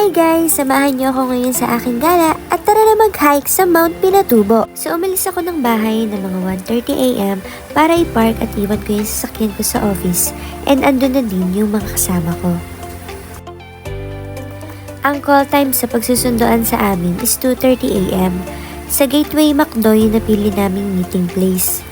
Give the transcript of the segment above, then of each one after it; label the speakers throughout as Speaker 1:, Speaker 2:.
Speaker 1: Hi guys! Samahan niyo ako ngayon sa aking gala at tara na mag-hike sa Mount Pinatubo. So umalis ako ng bahay ng mga 1:30 AM para i-park at iwan ko yung sasakyan ko sa office and andun na din yung mga kasama ko. Ang call time sa pagsusunduan sa amin is 2:30 AM sa Gateway McDo yung napili naming meeting place.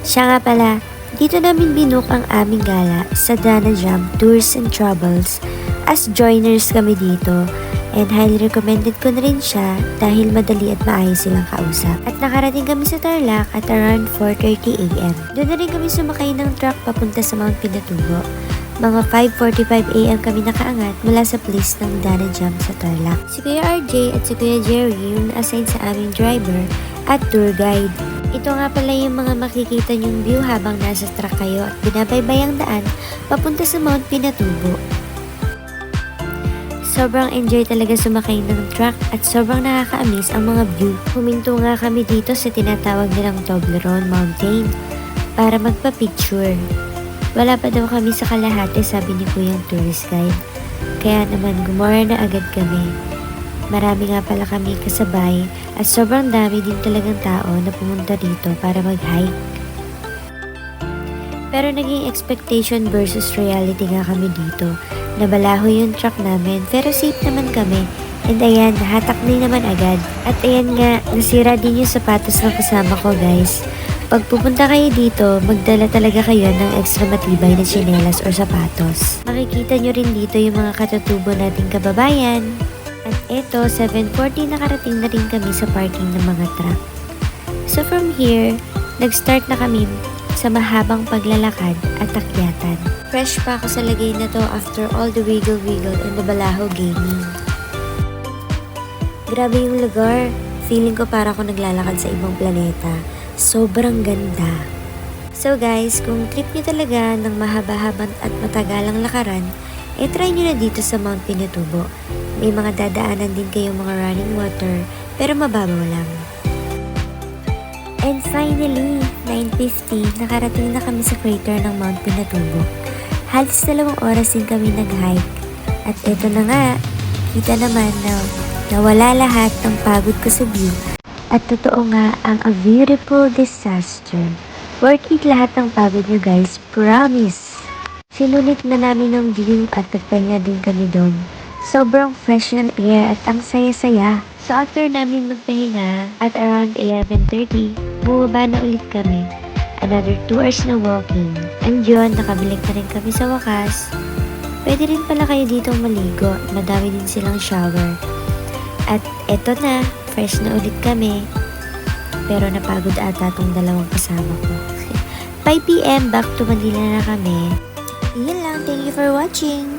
Speaker 1: Siya nga pala, dito namin binook ang aming gala sa Dana Jam Tours and Travels. As joiners kami dito and highly recommended ko na rin siya dahil madali at maayos silang kausap. At nakarating kami sa Tarlac at around 4:30 AM. Doon na rin kami sumakay ng truck papunta sa Mount Pinatubo. Mga 5:45 AM kami nakaangat mula sa place ng Dana Jam sa Tarlac. Si Kuya RJ at si Kuya Jerry yung assign sa aming driver at tour guide. Ito nga pala yung mga makikita nyong view habang nasa truck kayo at binabaybay ang daan papunta sa Mount Pinatubo. Sobrang enjoy talaga sumakay ng truck at sobrang nakaka-amaze ang mga view. Huminto nga kami dito sa tinatawag nilang Toblerone Mountain para magpa-picture. Wala pa daw kami sa kalahati, sabi ni Kuyang tourist guide. Kaya naman gumora na agad kami. Marami nga pala kami kasabay at sobrang dami din talagang tao na pumunta dito para mag-hike. Pero naging expectation versus reality nga kami dito. Nabalaho yung truck namin pero safe naman kami. And ayan, nahatak din naman agad. At ayan nga, nasira din yung sapatos ng kasama ko guys. Pag pupunta kayo dito, magdala talaga kayo ng extra matibay na tsinelas or sapatos. Makikita nyo rin dito yung mga katutubo nating kababayan. At eto, 7:40 nakarating na rin kami sa parking ng mga truck. So from here, nag-start na kami sa mahabang paglalakad at akyatan. Fresh pa ako sa lagay na to after all the wiggle-wiggle and the Balaho gaming. Grabe yung lugar. Feeling ko para ako naglalakad sa ibang planeta. Sobrang ganda. So guys, kung trip nyo talaga ng mahaba-habang at matagalang lakaran, try nyo na dito sa Mount Pinatubo. May mga dadaanan din kayong mga running water, pero mababaw lang. And finally, 9:50, nakarating na kami sa crater ng Mount Pinatubo. Halos 2 oras din kami nag-hike. At eto na nga, kita naman na nawala lahat ng pagod ko sa view. At totoo nga, ang a beautiful disaster. Worth it lahat ng pagod nyo guys, promise! Sinulit na namin ng view at nagpahinga din kami doon. Sobrang fresh ng air at ang saya-saya. So after namin magpahinga at around 11:30, bumaba na ulit kami. Another 2 hours na walking. And yun, nakabalik na rin kami sa wakas. Pwede rin pala kayo dito maligo. Madami din silang shower. At eto na, fresh na ulit kami. Pero napagod ata tong dalawang kasama ko. 5 PM, back to Manila na kami. Yun lang, thank you for watching.